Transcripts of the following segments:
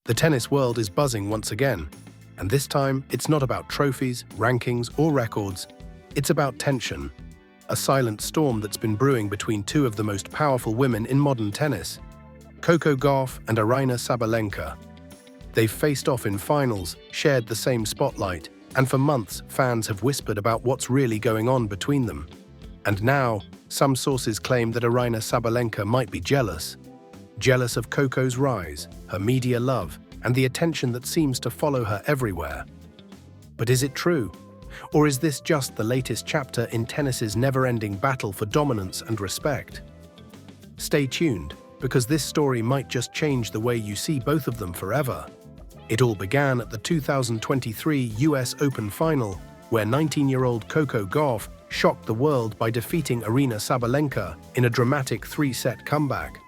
The tennis world is buzzing once again, and this time it's not about trophies, rankings, or records. It's about tension, a silent storm that's been brewing between two of the most powerful women in modern tennis, Coco Gauff and Aryna Sabalenka. They've faced off in finals, shared the same spotlight, and for months fans have whispered about what's really going on between them. And now, some sources claim that Aryna Sabalenka might be jealous. Jealous of Coco's rise, her media love, and the attention that seems to follow her everywhere. But is it true? Or is this just the latest chapter in tennis's never-ending battle for dominance and respect? Stay tuned, because this story might just change the way you see both of them forever. It all began at the 2023 US Open final, where 19-year-old Coco Gauff shocked the world by defeating Aryna Sabalenka in a dramatic three-set comeback.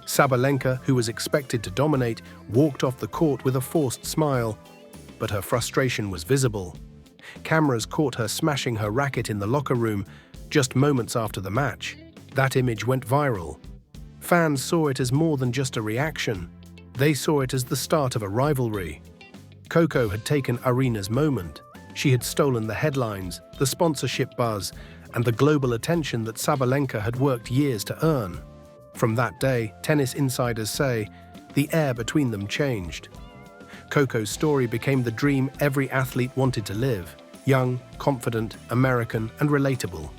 Sabalenka, who was expected to dominate, walked off the court with a forced smile, but her frustration was visible. Cameras caught her smashing her racket in the locker room just moments after the match. That image went viral. Fans saw it as more than just a reaction. They saw it as the start of a rivalry. Coco had taken Aryna's moment. She had stolen the headlines, the sponsorship buzz, and the global attention that Sabalenka had worked years to earn. From that day, tennis insiders say, the air between them changed. Coco's story became the dream every athlete wanted to live: young, confident, American, and relatable.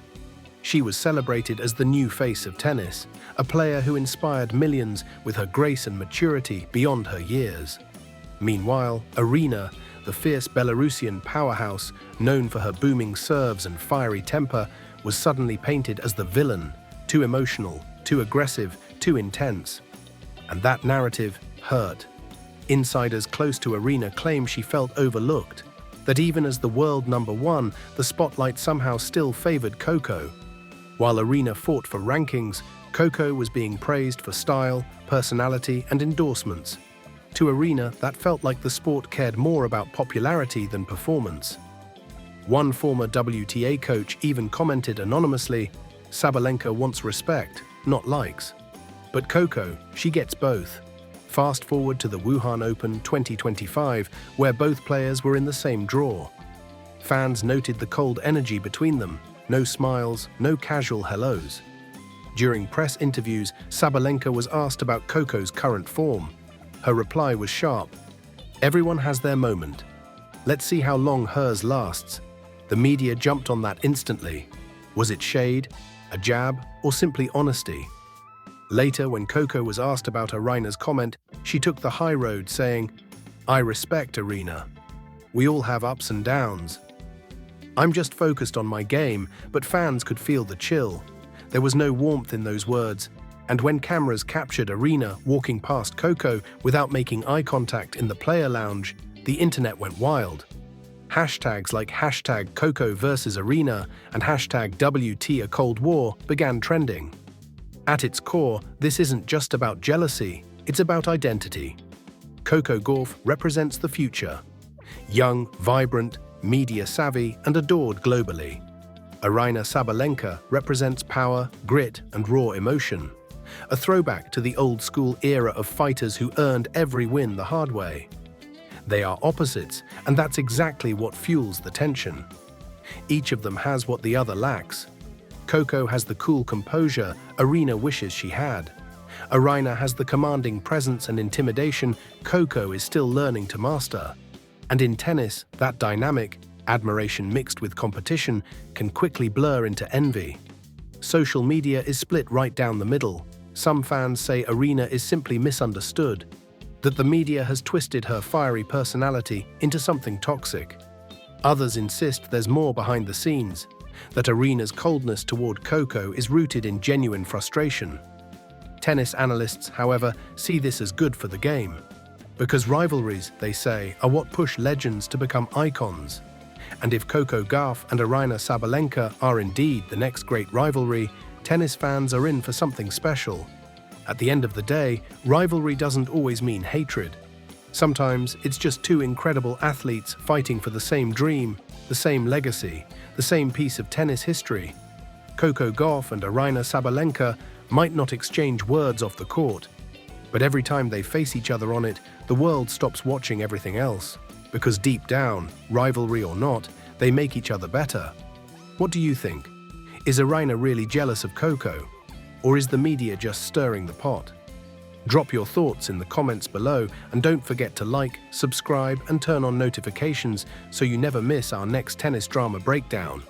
She was celebrated as the new face of tennis, a player who inspired millions with her grace and maturity beyond her years. Meanwhile, Aryna, the fierce Belarusian powerhouse, known for her booming serves and fiery temper, was suddenly painted as the villain, too emotional, too aggressive, too intense. And that narrative hurt. Insiders close to Aryna claim she felt overlooked, that even as the world number one, the spotlight somehow still favored Coco. While Aryna fought for rankings, Coco was being praised for style, personality, and endorsements. To Aryna, that felt like the sport cared more about popularity than performance. One former WTA coach even commented anonymously, "Sabalenka wants respect, not likes." But Coco, she gets both. Fast forward to the Wuhan Open 2025, where both players were in the same draw. Fans noted the cold energy between them, no smiles, no casual hellos. During press interviews, Sabalenka was asked about Coco's current form. Her reply was sharp. "Everyone has their moment. Let's see how long hers lasts." The media jumped on that instantly. Was it shade, a jab, or simply honesty? Later, when Coco was asked about Aryna's comment, she took the high road, saying, "I respect Aryna. We all have ups and downs. I'm just focused on my game," but fans could feel the chill. There was no warmth in those words, and when cameras captured Aryna walking past Coco without making eye contact in the player lounge, the internet went wild. Hashtags like #Coco versus Aryna and #WT a Cold War began trending. At its core, this isn't just about jealousy, it's about identity. Coco Gauff represents the future. Young, vibrant, media-savvy, and adored globally. Aryna Sabalenka represents power, grit, and raw emotion. A throwback to the old-school era of fighters who earned every win the hard way. They are opposites, and that's exactly what fuels the tension. Each of them has what the other lacks. Coco has the cool composure Aryna wishes she had. Aryna has the commanding presence and intimidation Coco is still learning to master. And in tennis, that dynamic, admiration mixed with competition, can quickly blur into envy. Social media is split right down the middle. Some fans say Aryna is simply misunderstood, that the media has twisted her fiery personality into something toxic. Others insist there's more behind the scenes, that Aryna's coldness toward Coco is rooted in genuine frustration. Tennis analysts, however, see this as good for the game. Because rivalries, they say, are what push legends to become icons. And if Coco Gauff and Aryna Sabalenka are indeed the next great rivalry, tennis fans are in for something special. At the end of the day, rivalry doesn't always mean hatred. Sometimes it's just two incredible athletes fighting for the same dream, the same legacy, the same piece of tennis history. Coco Gauff and Aryna Sabalenka might not exchange words off the court, But every time they face each other on it, the world stops watching everything else. Because deep down, rivalry or not, they make each other better. What do you think? Is Aryna really jealous of Coco? Or is the media just stirring the pot? Drop your thoughts in the comments below, and don't forget to like, subscribe, and turn on notifications so you never miss our next tennis drama breakdown.